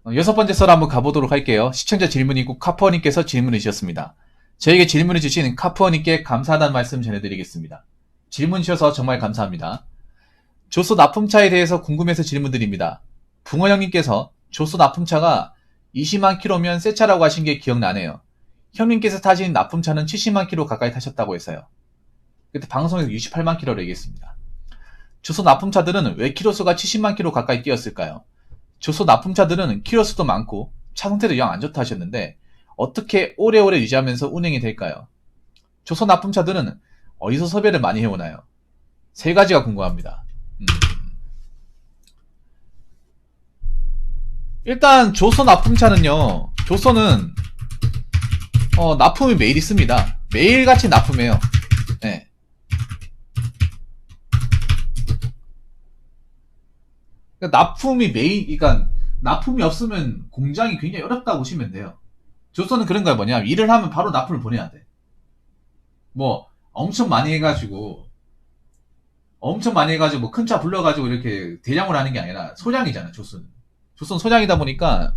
여섯 번째 썰 한번 가보도록 할게요. 시청자 질문이고 카푸어님께서 질문을 주셨습니다. 저에게 질문을 주신 카푸어님께 감사하다는 말씀 전해드리겠습니다. 질문 주셔서 정말 감사합니다. 조소 납품차에 대해서 궁금해서 질문드립니다. 붕어 형님께서 조소 납품차가 20만 킬로면 새 차라고 하신 게 기억나네요. 형님께서 타신 납품차는 70만 킬로 가까이 타셨다고 했어요. 그때 방송에서 68만 킬로를 얘기했습니다. 조소 납품차들은 왜 키로수가 70만 킬로 가까이 뛰었을까요? 조소 납품차들은 키로수도 많고 차 상태도 영 안 좋다 하셨는데 어떻게 오래오래 유지하면서 운행이 될까요? 조소 납품차들은 어디서 섭외를 많이 해오나요? 세 가지가 궁금합니다. 일단 조소 납품차는요. 조소는 납품이 매일 있습니다. 매일같이 납품해요. 네. 그러니까 납품이 매일, 그러니까 납품이 없으면 공장이 굉장히 어렵다고 보시면 돼요. 조선은 그런 거야. 뭐냐, 일을 하면 바로 납품을 보내야 돼. 뭐 엄청 많이 해가지고 뭐 큰 차 불러가지고 이렇게 대량으로 하는 게 아니라 소량이잖아. 조선은 소량이다 보니까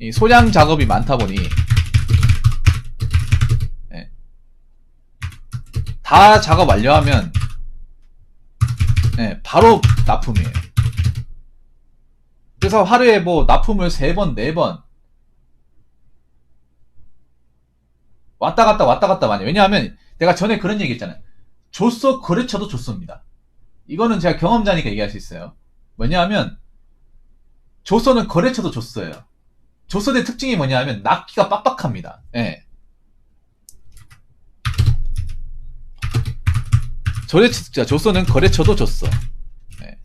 이 소량 작업이 많다 보니 예, 다 작업 완료하면 예, 바로 납품이에요. 그래서 하루에 뭐 납품을 3번, 4번 왔다 갔다 많이. 왜냐하면 내가 전에 그런 얘기 했잖아요. 조소 거래처도 조소입니다. 이거는 제가 경험자니까 얘기할 수 있어요. 왜냐하면 조소는 거래처도 조소예요. 조소의 특징이 뭐냐면 납기가 빡빡합니다. 예. 조소는 거래처도 조소. 예.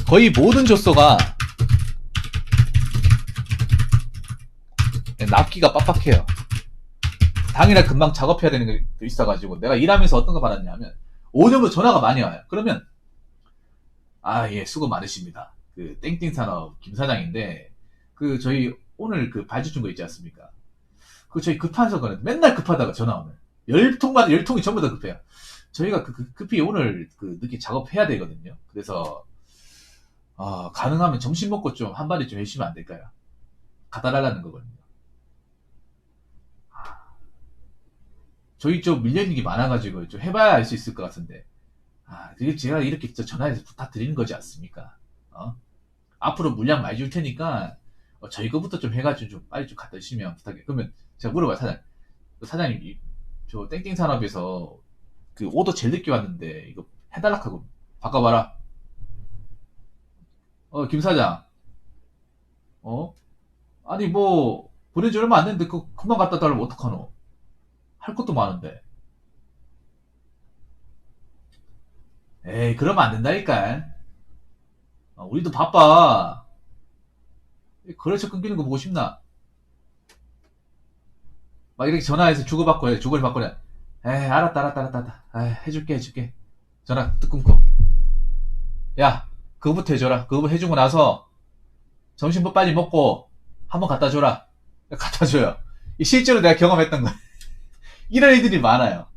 거의 모든 조소가 납기가 빡빡해요. 당일날 금방 작업해야 되는 게 있어가지고 내가 일하면서 어떤 거 받았냐면 오늘부터 전화가 많이 와요. 그러면 예, 수고 많으십니다. 그 땡땡산업 김 사장인데 그 저희 오늘 그 발주 준 거 있지 않습니까? 그 저희 급한 사건은 맨날 급하다가 전화 오면 10통이 전부 다 급해요. 저희가 급히 오늘 그 늦게 작업해야 되거든요. 그래서 가능하면 점심 먹고 좀 한 마디 좀 해주시면 안 될까요? 갖다 달라는 거거든요. 저희 좀 밀려있는 게 많아가지고 좀 해봐야 알 수 있을 것 같은데 그게 제가 이렇게 전화해서 부탁드리는 거지 않습니까? 앞으로 물량 많이 줄 테니까 저희 거부터 좀 해가지고 좀 빨리 좀 갖다 주시면 부탁해. 그러면 제가 물어봐요. 사장님 저 땡땡산업에서 그 오더 제일 늦게 왔는데 이거 해달라고 바꿔봐라. 김 사장 아니 뭐 보내지 얼마 안 됐는데 그 금방 갖다 달라면 어떡하노? 할 것도 많은데. 에이, 그러면 안 된다니까. 우리도 바빠. 거래처 끊기는 거 보고 싶나? 막 이렇게 전화해서 주고받고 해. 주고를 받고 해. 에이, 알았다. 해줄게. 전화 뚝 끊고. 야, 그거부터 해줘라. 그거 해주고 나서 점심도 빨리 먹고 한번 갖다 줘라. 갖다 줘요. 실제로 내가 경험했던 거. 이런 일들이 많아요.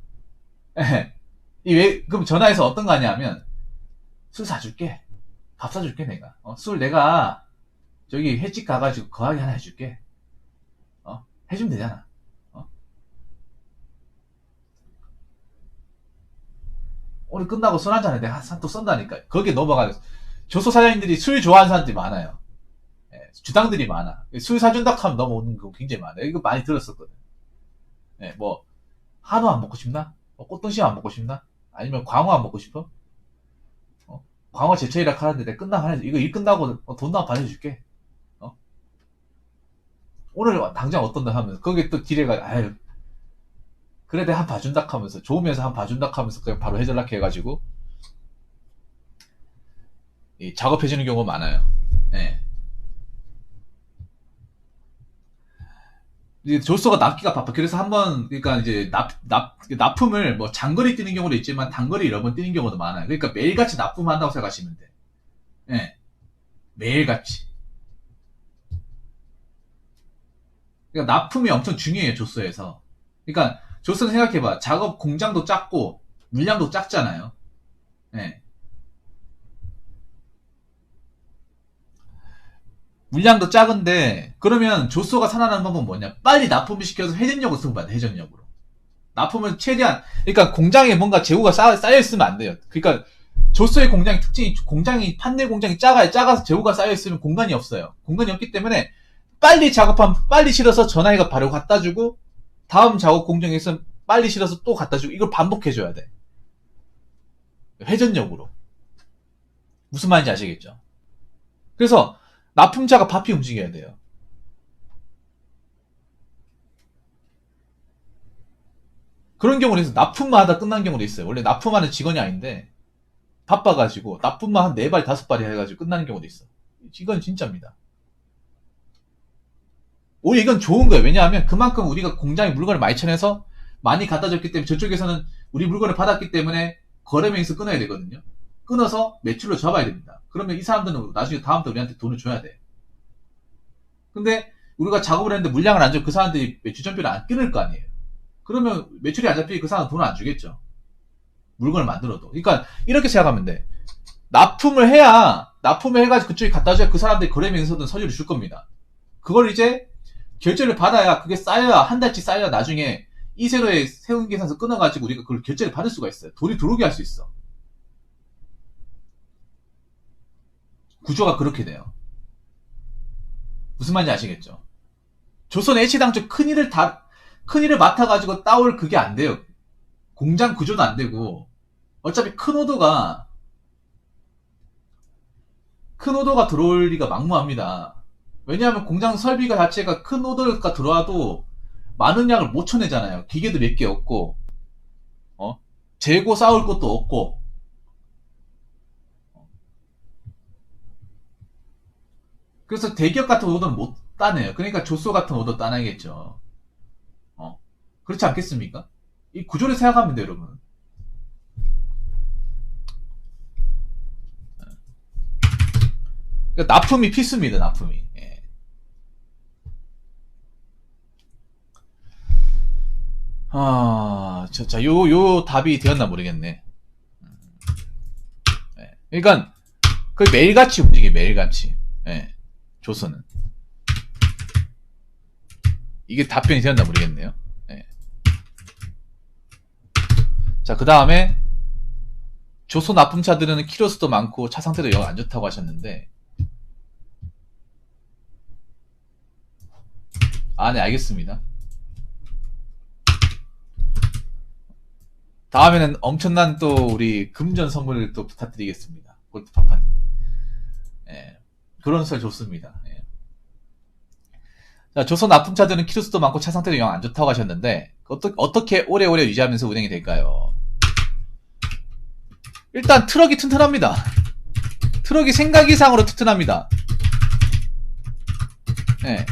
그럼 전화해서 어떤 거 하냐면, 술 사줄게. 밥 사줄게, 내가. 술 내가, 저기 횟집 가가지고 거하게 하나 해줄게. 해주면 되잖아. 오늘 끝나고 술 한잔에 내가 한 또 쏜다니까. 거기에 넘어가서. 조소 사장님들이 술 좋아하는 사람들이 많아요. 주당들이 많아. 술 사준다 하면 넘어오는 거 굉장히 많아요. 이거 많이 들었었거든. 뭐, 한우 안 먹고 싶나? 꽃등심 안 먹고 싶나? 아니면 광어 안 먹고 싶어? 광어 제철이라 하는데 내가 끝나고 이거 일 끝나고 돈 나와 받아줄게. 오늘 당장 어떤다 하면서 거기에 또 딜해가 그래 내가 한 봐준다 하면서 좋으면서 한 봐준다 하면서 그냥 바로 해달라 해가지고 작업해주는 경우가 많아요. 예. 조수가 납기가 바빠. 그래서 한번 그러니까 이제 납품을 뭐 장거리 뛰는 경우도 있지만 단거리 여러 번 뛰는 경우도 많아요. 그러니까 매일같이 납품한다고 생각하시면 돼. 예. 매일같이. 그러니까 납품이 엄청 중요해요, 조수에서. 그러니까 조수는 생각해봐. 작업 공장도 작고 물량도 작잖아요. 예. 물량도 작은데 그러면 조소가 살아나는 방법은 뭐냐? 빨리 납품을 시켜서 회전력을 쓰고 봐야 돼. 회전력으로. 납품을 최대한 그러니까 공장에 뭔가 재고가 쌓여 있으면 안 돼요. 그러니까 조소의 공장의 특징이 공장이 판넬 공장이 작아서 재고가 쌓여 있으면 공간이 없어요. 공간이 없기 때문에 빨리 작업하면 빨리 실어서 전화기가 바로 갖다 주고 다음 작업 공정에서 빨리 실어서 또 갖다 주고 이걸 반복해 줘야 돼. 회전력으로. 무슨 말인지 아시겠죠? 그래서 납품자가 바삐 움직여야 돼요. 그런 경우는 있어요. 납품만 하다 끝난 경우도 있어요. 원래 납품하는 직원이 아닌데 바빠가지고 납품만 한 4발 5발이 해가지고 끝나는 경우도 있어. 이건 진짜입니다. 오히려 이건 좋은 거예요. 왜냐하면 그만큼 우리가 공장에 물건을 많이 쳐내서 많이 갖다 줬기 때문에 저쪽에서는 우리 물건을 받았기 때문에 거래명에서 끊어야 되거든요. 끊어서 매출로 잡아야 됩니다. 그러면 이 사람들은 나중에 다음부터 우리한테 돈을 줘야 돼. 근데 우리가 작업을 했는데 물량을 안 주고 그 사람들이 매출 전표를 안 끊을 거 아니에요. 그러면 매출이 안 잡히면 그 사람은 돈을 안 주겠죠. 물건을 만들어도. 그러니까 이렇게 생각하면 돼. 납품을 해가지고 그쪽에 갖다 줘야 그 사람들이 거래명에서든 서류를 줄 겁니다. 그걸 이제 결제를 받아야 그게 쌓여야 한 달치 쌓여야 나중에 이 세로에 세운 계산서 끊어가지고 우리가 그걸 결제를 받을 수가 있어요. 돈이 들어오게 할 수 있어. 구조가 그렇게 돼요. 무슨 말인지 아시겠죠? 조선 H당초 큰일을 맡아가지고 따올 그게 안 돼요. 공장 구조도 안 되고 어차피 큰 오더가 들어올 리가 막무합니다. 왜냐하면 공장 설비가 자체가 큰 오더가 들어와도 많은 양을 못 쳐내잖아요. 기계도 몇 개 없고 재고 쌓을 것도 없고 그래서 대기업 같은 오더는 못 따내요. 그러니까 조소 같은 오더 따내겠죠. 그렇지 않겠습니까? 이 구조를 생각하면 돼요, 여러분. 그러니까 납품이 필수입니다, 납품이. 예. 요 답이 되었나 모르겠네. 예. 그러니까, 거의 매일같이 움직여, 매일같이. 예. 조선은. 이게 답변이 되었나 모르겠네요. 예. 자, 그 다음에, 조선 납품차들은 키로수도 많고 차 상태도 영 안 좋다고 하셨는데, 네, 알겠습니다. 다음에는 엄청난 또 우리 금전 선물을 또 부탁드리겠습니다. 골드파판. 예. 그런 설 좋습니다. 예. 자, 조선 납품차들은 키로수도 많고 차 상태도 영 안 좋다고 하셨는데, 어떻게 오래오래 유지하면서 운행이 될까요? 일단 트럭이 튼튼합니다. 트럭이 생각 이상으로 튼튼합니다. 예.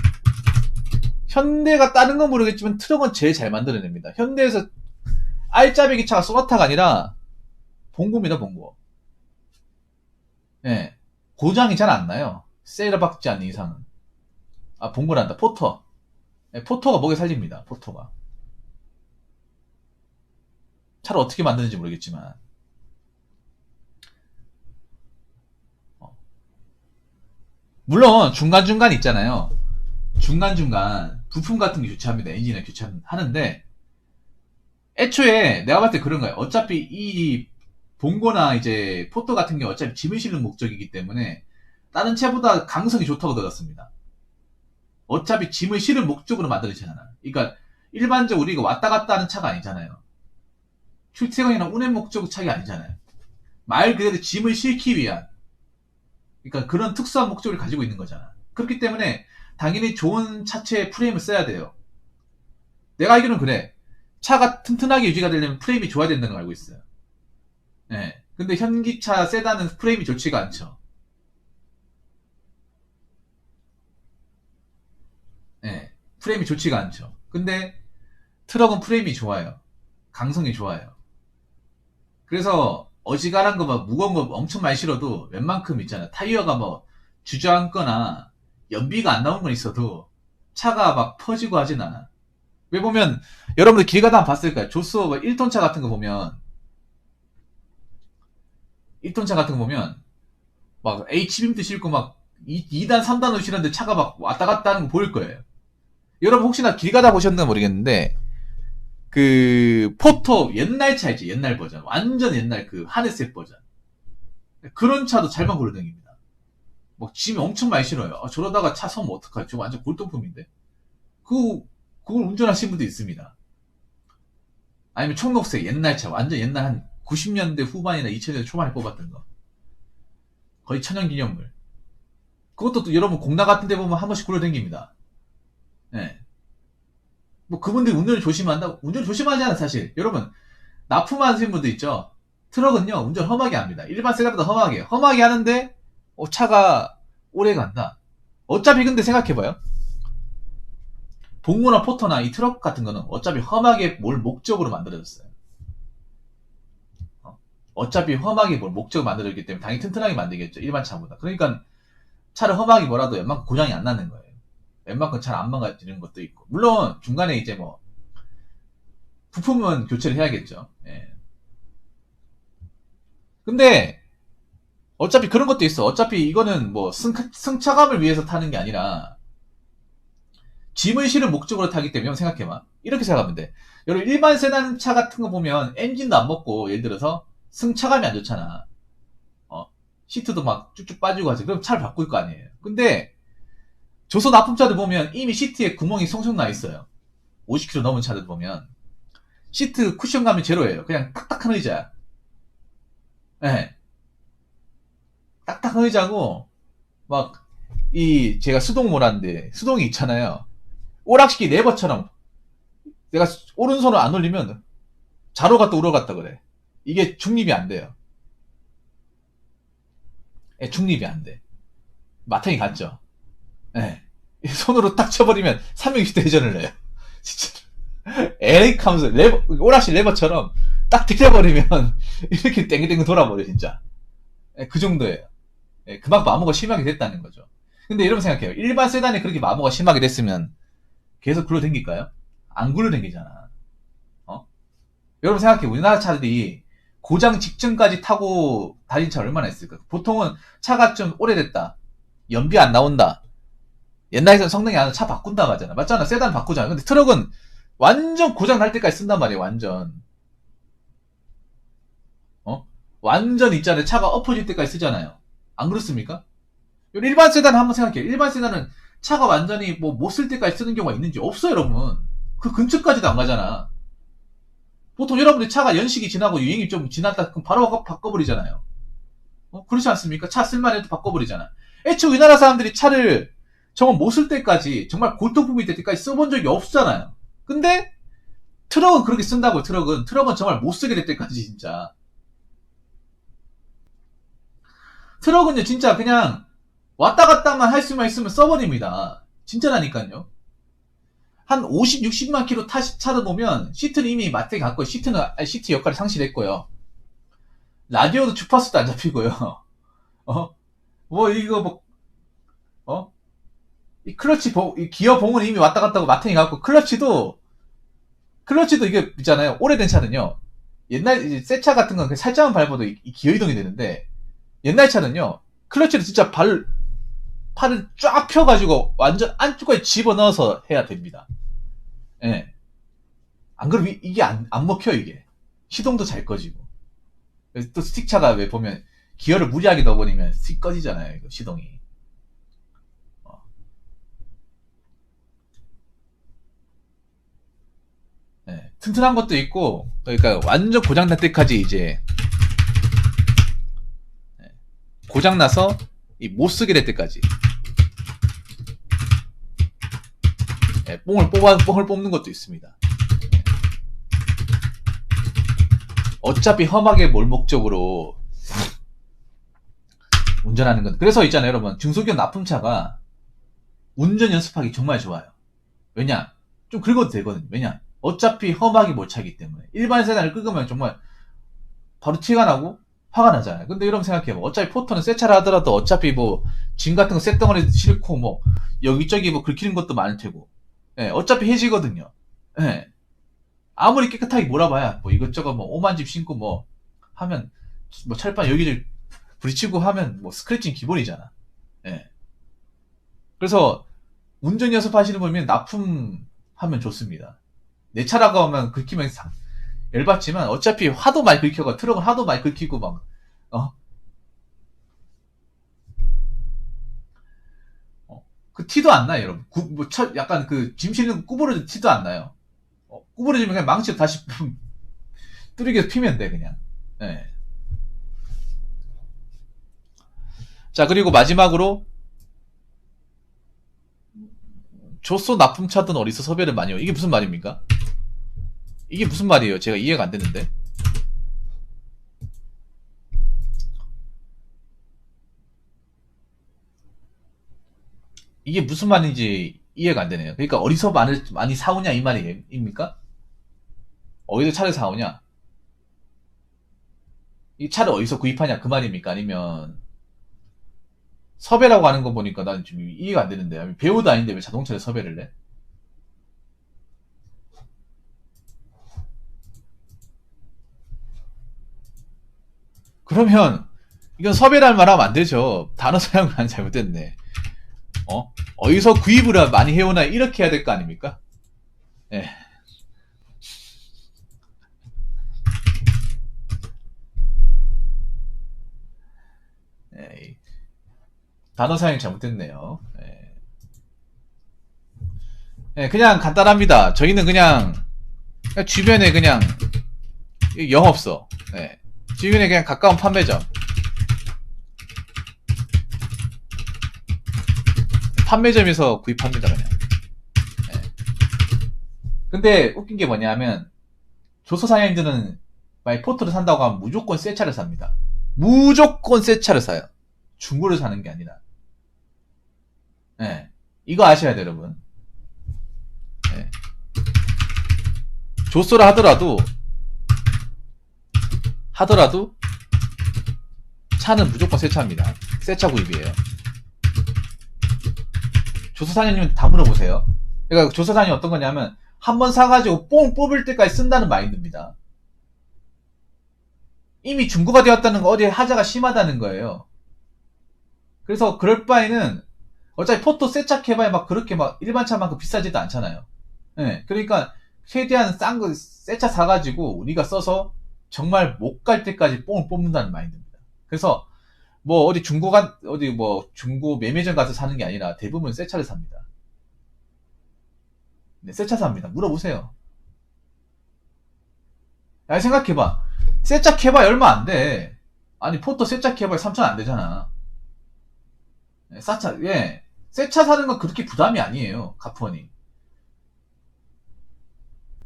현대가 다른 건 모르겠지만 트럭은 제일 잘 만들어냅니다. 현대에서 알짜배기 차가 소나타가 아니라 봉고입니다, 봉고. 예. 고장이 잘 안 나요. 세일을 받지 않는 이상은. 봉고란다. 포터. 예, 포터가 목에 살립니다, 포터가. 차를 어떻게 만드는지 모르겠지만. 물론 중간중간 있잖아요. 중간중간 부품 같은 게 교체합니다. 엔진을 교체하는데 애초에 내가 봤을 때 그런 거예요. 어차피 이 봉고나 이제 포터 같은 게 어차피 짐을 실는 목적이기 때문에 다른 차보다 강성이 좋다고 들었습니다. 어차피 짐을 실을 목적으로 만들어지잖아. 그러니까 일반적으로 우리가 왔다 갔다 하는 차가 아니잖아요. 출퇴근이나 운행 목적 차가 아니잖아요. 말 그대로 짐을 실기 위한 그러니까 그런 특수한 목적을 가지고 있는 거잖아. 그렇기 때문에 당연히 좋은 차체 프레임을 써야 돼요. 내가 알기로는 그래. 차가 튼튼하게 유지가 되려면 프레임이 좋아야 된다는 걸 알고 있어요. 예. 근데 현기차 세단은 프레임이 좋지가 않죠. 예. 프레임이 좋지가 않죠. 근데 트럭은 프레임이 좋아요. 강성이 좋아요. 그래서 어지간한 거 막 무거운 거 엄청 많이 실어도 웬만큼 있잖아. 타이어가 뭐 주저앉거나 연비가 안 나온 건 있어도 차가 막 퍼지고 하진 않아. 왜 보면 여러분들 길 가다 봤을 거야. 조스오 1톤 차 같은 거 보면 1톤 차 같은 거 보면 막 H빔도 싣고 막 2단, 3단으로 실었는데 차가 막 왔다 갔다 하는 거 보일 거예요. 여러분 혹시나 길 가다 보셨나 모르겠는데, 그, 포토 옛날 차 있지, 옛날 버전. 완전 옛날 그 하늘색 버전. 그런 차도 잘만 굴러다닙니다. 뭐, 짐이 엄청 많이 실어요. 저러다가 차 서면 어떡하지? 완전 골동품인데? 그걸 운전하시는 분도 있습니다. 아니면 청록색 옛날 차, 완전 옛날 한 90년대 후반이나 2000년대 초반에 뽑았던 거. 거의 천연기념물. 그것도 또 여러분 공나 같은 데 보면 한 번씩 굴러다닙니다. 예. 뭐 그분들이 운전을 조심한다? 운전 조심하잖아, 사실. 여러분, 납품하시는 분들 있죠? 트럭은요, 운전 험하게 합니다. 일반 세단보다 험하게. 험하게 하는데, 차가 오래 간다. 어차피 근데 생각해봐요. 봉고나 포터나 이 트럭 같은 거는 어차피 험하게 뭘 목적으로 만들어졌어요. 어차피 험하게 뭘 목적으로 만들어졌기 때문에 당연히 튼튼하게 만들겠죠. 일반 차보다. 그러니까 차를 험하게 뭐라도 웬만큼 고장이 안 나는 거예요. 웬만큼 잘 안 망가지는 것도 있고. 물론 중간에 이제 뭐 부품은 교체를 해야겠죠. 예. 근데 어차피 그런 것도 있어. 어차피 이거는 뭐 승차감을 위해서 타는 게 아니라 짐을 실은 목적으로 타기 때문에 생각해봐. 이렇게 생각하면 돼. 여러분 일반 세단 차 같은 거 보면 엔진도 안 먹고 예를 들어서 승차감이 안 좋잖아. 시트도 막 쭉쭉 빠지고 하지. 그럼 차를 바꿀 거 아니에요. 근데 조선 납품차들 보면 이미 시트에 구멍이 송송 나 있어요. 50km 넘은 차들 보면 시트 쿠션감이 제로예요. 그냥 딱딱한 의자야. 네. 딱딱한 의자고 막 이 제가 수동 몰았는데 수동이 있잖아요. 오락시키 레버처럼 내가 오른손을 안 올리면 좌로 갔다 우로 갔다 그래. 이게 중립이 안 돼요. 중립이 안 돼. 마탱이 갔죠. 네. 손으로 딱 쳐버리면 360도 회전을 내요. 진짜. 에릭 하면서 오락실 레버처럼 딱 때려버리면 이렇게 땡글땡글 돌아버려, 진짜. 그 정도예요. 그만큼 마모가 심하게 됐다는 거죠. 근데 여러분 생각해요. 일반 세단이 그렇게 마모가 심하게 됐으면 계속 굴러댕길까요? 안 굴러댕기잖아. 여러분 생각해요. 우리나라 차들이 고장 직전까지 타고 다닌 차 얼마나 있을까? 보통은 차가 좀 오래됐다. 연비 안 나온다. 옛날에는 성능이 안 나서 차 바꾼다고 하잖아. 맞잖아. 세단 바꾸잖아. 근데 트럭은 완전 고장 날 때까지 쓴단 말이에요. 완전. 완전 있잖아요. 차가 엎어질 때까지 쓰잖아요. 안 그렇습니까? 일반 세단 한번 생각해요. 일반 세단은 차가 완전히 뭐 못 쓸 때까지 쓰는 경우가 있는지 없어요, 여러분. 그 근처까지도 안 가잖아. 보통 여러분들 차가 연식이 지나고 유행이 좀 지났다 그럼 바로 바꿔버리잖아요. 그렇지 않습니까? 차 쓸만해도 바꿔버리잖아. 애초에 우리나라 사람들이 차를 정말 못 쓸 때까지 정말 골동품이 될 때까지 써본 적이 없잖아요. 근데 트럭은 그렇게 쓴다고요. 트럭은 정말 못 쓰게 될 때까지 진짜. 트럭은요 진짜 그냥 왔다 갔다만 할 수만 있으면 써버립니다. 진짜라니까요. 한 50, 60만 킬로 차를 보면 시트는 이미 마트에 갔고요. 시트 역할을 상실했고요. 라디오도 주파수도 안 잡히고요. 이거 이 클러치 이 기어 봉은 이미 왔다 갔다 하고 마탱이 갔고 클러치도 이게 있잖아요. 오래된 차는요. 옛날 이제 새 차 같은 건 살짝만 밟아도 이 기어 이동이 되는데 옛날 차는요. 클러치를 진짜 팔을 쫙 펴가지고 완전 안쪽까지 집어넣어서 해야 됩니다. 예. 안 그러면 이게 안 먹혀, 이게. 시동도 잘 꺼지고. 또 스틱차가 왜 보면 기어를 무리하게 넣어버리면 스틱 꺼지잖아요, 이거 시동이. 예. 튼튼한 것도 있고, 그러니까 완전 고장날 때까지 이제, 고장나서 못 쓰게 될 때까지. 뽕을 뽑는 것도 있습니다. 어차피 험하게 몰 목적으로 운전하는 건. 그래서 있잖아요, 여러분. 중소기업 납품차가 운전 연습하기 정말 좋아요. 왜냐? 좀 긁어도 되거든요. 왜냐? 어차피 험하게 못 차기 때문에. 일반 세단을 긁으면 정말 바로 티가 나고 화가 나잖아요. 근데 여러분 생각해봐. 어차피 포터는 새 차를 하더라도 어차피 뭐 짐 같은 거 쇳덩어리 싣고 뭐 여기저기 뭐 긁히는 것도 많을 테고. 어차피 해지거든요. 아무리 깨끗하게 몰아봐야 뭐 이것저것 뭐 오만 집 신고 뭐 하면 뭐 철판 여기를 부딪히고 하면 뭐 스크래칭 기본이잖아. 그래서 운전 연습하시는 분이면 납품하면 좋습니다. 내 차라고 하면 긁히면 열받지만 어차피 하도 많이 긁혀가 트럭은 하도 많이 긁히고 막 어? 그 티도 안 나요, 여러분. 약간 그 짐 실는 구부러진 티도 안 나요. 구부러지면 그냥 망치로 다시 뚜리겨서 피면 돼, 그냥. 네. 자, 그리고 마지막으로 조소 납품차든 어디서 섭외를 많이 해요. 이게 무슨 말입니까? 이게 무슨 말이에요? 제가 이해가 안 되는데. 이게 무슨 말인지 이해가 안 되네요. 그러니까 어디서 많이 사오냐 이 말입니까? 어디서 차를 사오냐? 이 차를 어디서 구입하냐 그 말입니까? 아니면 섭외라고 하는 거 보니까 난 좀 이해가 안 되는데 배우도 아닌데 왜 자동차를 섭외를 해? 그러면 이건 섭외랄 말하면 안 되죠. 단어 사용을 안 잘못됐네. 어디서 구입을 많이 해오나 이렇게 해야 될 거 아닙니까? 예. 예. 단어 사용이 잘못됐네요. 예. 예, 그냥 간단합니다. 저희는 그냥 주변에 그냥 영업소, 예. 주변에 그냥 가까운 판매점, 판매점에서 구입합니다 그냥. 예. 근데 웃긴 게 뭐냐면 조소 사장님들은 만약 포트를 산다고 하면 무조건 새 차를 삽니다. 무조건 새 차를 사요. 중고를 사는 게 아니라. 예. 이거 아셔야 돼요, 여러분. 예. 조소를 하더라도 차는 무조건 새 차입니다. 새 차 구입이에요. 조소사장님 다 물어보세요. 그러니까 조소사장이 어떤 거냐면 한 번 사가지고 뽕 뽑을 때까지 쓴다는 마인드입니다. 이미 중고가 되었다는 거 어디에 하자가 심하다는 거예요. 그래서 그럴 바에는 어차피 포토 새 차 해봐야 막 그렇게 막 일반 차만큼 비싸지도 않잖아요. 네, 그러니까 최대한 싼 거 새 차 사가지고 우리가 써서 정말 못 갈 때까지 뽕을 뽑는다는 마인드입니다. 그래서 뭐 어디 중고 매매점 가서 사는 게 아니라 대부분 새 차를 삽니다. 네, 새 차 삽니다. 물어보세요. 야, 생각해봐. 새 차 해봐야 얼마 안 돼. 아니, 포토 새 차 해봐야 3천 안 되잖아. 네, 예. 새 차 사는 건 그렇게 부담이 아니에요. 가프원이.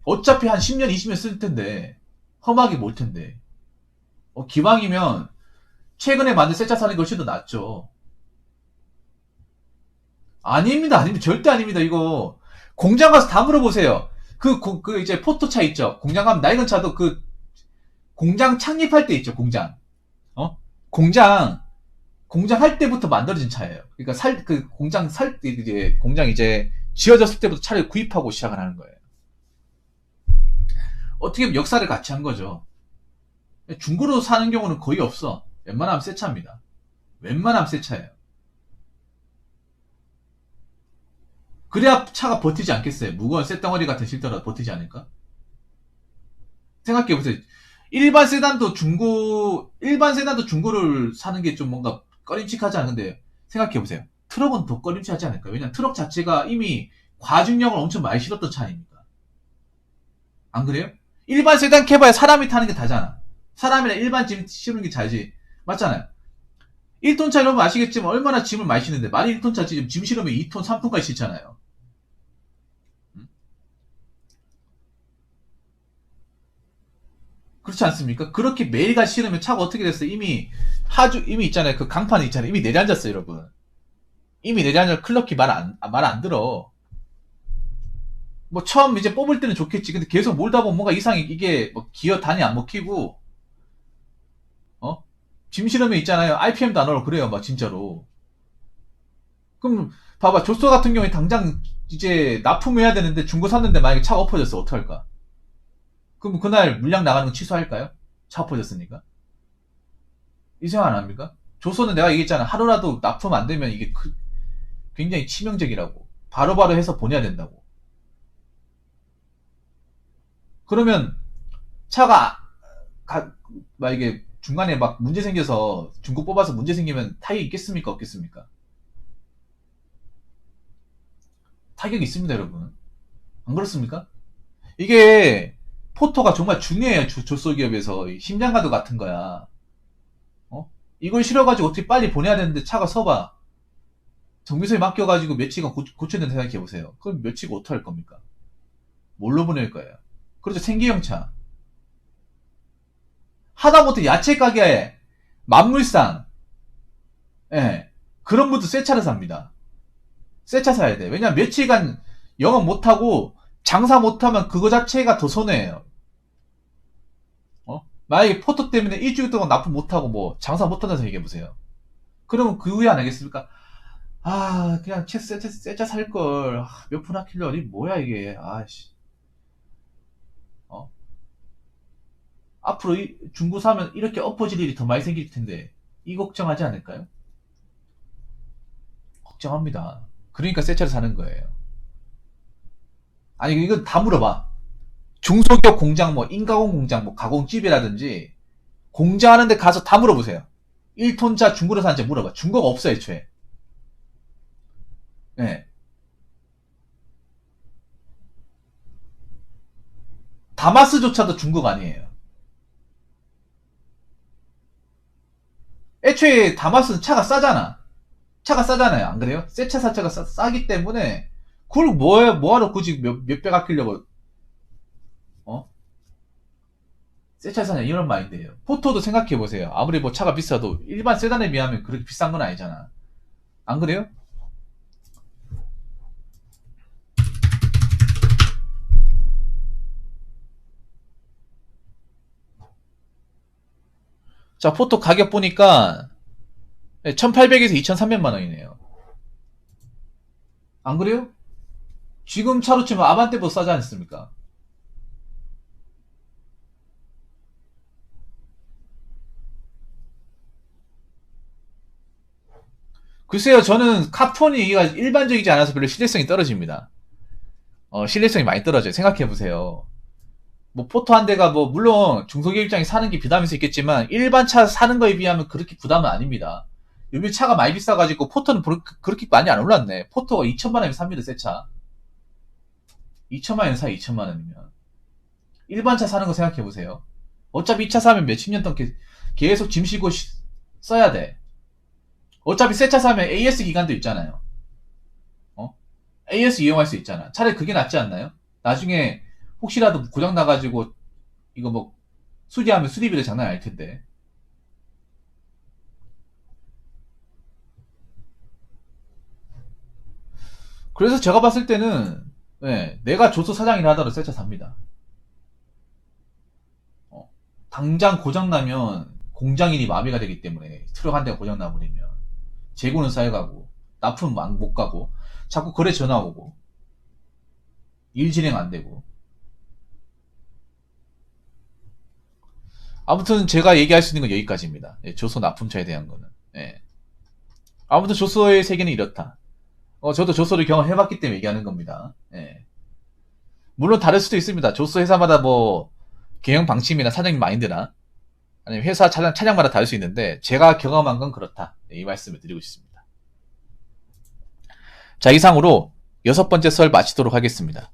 어차피 한 10년, 20년 쓸 텐데. 험하게 몰 텐데. 기왕이면 최근에 만든 새 차 사는 게 훨씬 더 낫죠. 아닙니다. 절대 아닙니다. 이거 공장 가서 다 물어보세요. 이제 포토차 있죠. 공장 가면 낡은 차도 공장 창립할 때 있죠. 공장. 공장 할 때부터 만들어진 차예요. 그러니까 공장 이제 지어졌을 때부터 차를 구입하고 시작을 하는 거예요. 어떻게 보면 역사를 같이 한 거죠. 중고로 사는 경우는 거의 없어. 웬만하면 새 차입니다. 웬만하면 새 차예요. 그래야 차가 버티지 않겠어요. 무거운 쇳덩어리 같은 실더라도 버티지 않을까? 생각해보세요. 일반 세단도 중고를 사는 게 좀 뭔가 꺼림칙하지 않은데, 생각해보세요. 트럭은 더 꺼림칙하지 않을까요? 왜냐면 트럭 자체가 이미 과중력을 엄청 많이 실었던 차 아닙니까? 안 그래요? 일반 세단 캐봐야 사람이 타는 게 다잖아. 사람이랑 일반 짐 실는 게 잘지. 맞잖아요. 1톤 차 여러분 아시겠지만 얼마나 짐을 많이 실는데, 말이 1톤 차 짐 실으면 2톤, 3톤까지 실잖아요. 그렇지 않습니까? 그렇게 매일같이 실으면 차가 어떻게 됐어요? 이미 있잖아요. 그 강판에 있잖아요. 이미 내려앉았어요, 여러분. 이미 내려앉아 클럭키 말 안 들어. 뭐 처음 이제 뽑을 때는 좋겠지. 근데 계속 몰다 보면 뭔가 이상해. 이게 뭐 기어 단이 안 먹히고, 짐 실으면 있잖아요. RPM도 안 오르고 그래요, 막 진짜로. 그럼 봐봐. 조서 같은 경우에 당장 이제 납품해야 되는데 중고 샀는데 만약에 차가 엎어졌어. 어떡할까? 그럼 그날 물량 나가는 거 취소할까요? 차 엎어졌으니까. 이 생각 안 합니까? 조선은 내가 얘기했잖아. 하루라도 납품 안 되면 이게 굉장히 치명적이라고. 바로바로 해서 보내야 된다고. 그러면 차가 만약에 중간에 막 문제 생겨서 중고 뽑아서 문제 생기면 타격이 있겠습니까? 없겠습니까? 타격이 있습니다, 여러분. 안 그렇습니까? 이게 포토가 정말 중요해요. 조소기업에서 심장가도 같은 거야. 어? 이걸 실어가지고 어떻게 빨리 보내야 되는데 차가 서봐. 정비소에 맡겨가지고 며칠간 고쳐야 된다 생각해보세요. 그럼 며칠 어떻게 할 겁니까? 뭘로 보낼 거예요? 그렇죠. 생계형차. 하다못해 야채 가게에 만물상, 예, 그런 분도 새 차를 삽니다. 새 차 사야 돼. 왜냐면 며칠간 영업 못하고 장사 못하면 그거 자체가 더 손해예요. 만약에 포토 때문에 일주일 동안 납품 못하고 뭐 장사 못한다고 얘기해보세요. 그러면 그 후에 안 하겠습니까? 아, 그냥 새차 살걸. 몇 푼 아낄려. 이 뭐야 이게. 아씨. 앞으로 중고 사면 이렇게 엎어질 일이 더 많이 생길 텐데 이 걱정하지 않을까요? 걱정합니다. 그러니까 새 차를 사는 거예요. 아니 이건 다 물어봐. 중소기업 공장 뭐 인가공 공장 뭐 가공집이라든지 공장하는데 가서 다 물어보세요. 1톤차 중고로 사는지 물어봐. 중고가 없어요 애초에. 네. 다마스조차도 중고가 아니에요. 애초에 다마스는 차가 싸잖아. 차가 싸잖아요. 안 그래요? 새 차 자체가 싸기 때문에 그걸 뭐하러 굳이 몇백 아끼려고 어? 새 차 사냐 이런 마인드예요. 포토도 생각해보세요. 아무리 뭐 차가 비싸도 일반 세단에 비하면 그렇게 비싼 건 아니잖아. 안 그래요? 자, 포토 가격 보니까 1800에서 2300만 원이네요. 안 그래요? 지금 차로 치면 아반떼보다 싸지 않습니까? 글쎄요, 저는 카포니가 일반적이지 않아서 별로 신뢰성이 떨어집니다. 신뢰성이 많이 떨어져요. 생각해보세요. 뭐, 포토 한 대가 뭐, 물론 중소기업 입장에 사는 게 부담일 수 있겠지만, 일반 차 사는 거에 비하면 그렇게 부담은 아닙니다. 요즘 차가 많이 비싸가지고, 포토는 그렇게 많이 안 올랐네. 포토가 2천만 원이면 삽니다, 새 차. 2천만 원 사요, 2천만 원이면. 일반 차 사는 거 생각해보세요. 어차피 이 차 사면 몇십 년 동안 계속 짐 싣고 써야 돼. 어차피 새 차 사면 AS 기간도 있잖아요. AS 이용할 수 있잖아. 차라리 그게 낫지 않나요? 나중에 혹시라도 고장 나가지고 이거 뭐 수리하면 수리비도 장난 아닐 텐데. 그래서 제가 봤을 때는 내가 조소 사장이라 하더라도 새 차 삽니다. 당장 고장 나면 공장인이 마비가 되기 때문에 트럭 한 대가 고장 나버리면 재고는 쌓여가고 납품 못 가고 자꾸 거래 전화 오고 일 진행 안 되고. 아무튼 제가 얘기할 수 있는 건 여기까지입니다. 조소 납품차에 대한 거는. 아무튼 조소의 세계는 이렇다. 저도 조소를 경험해봤기 때문에 얘기하는 겁니다. 물론 다를 수도 있습니다. 조소 회사마다 뭐 경영 방침이나 사장님 마인드나 아니면 회사 차량마다 다를 수 있는데 제가 경험한 건 그렇다. 이 말씀을 드리고 싶습니다. 자, 이상으로 6번째 썰 마치도록 하겠습니다.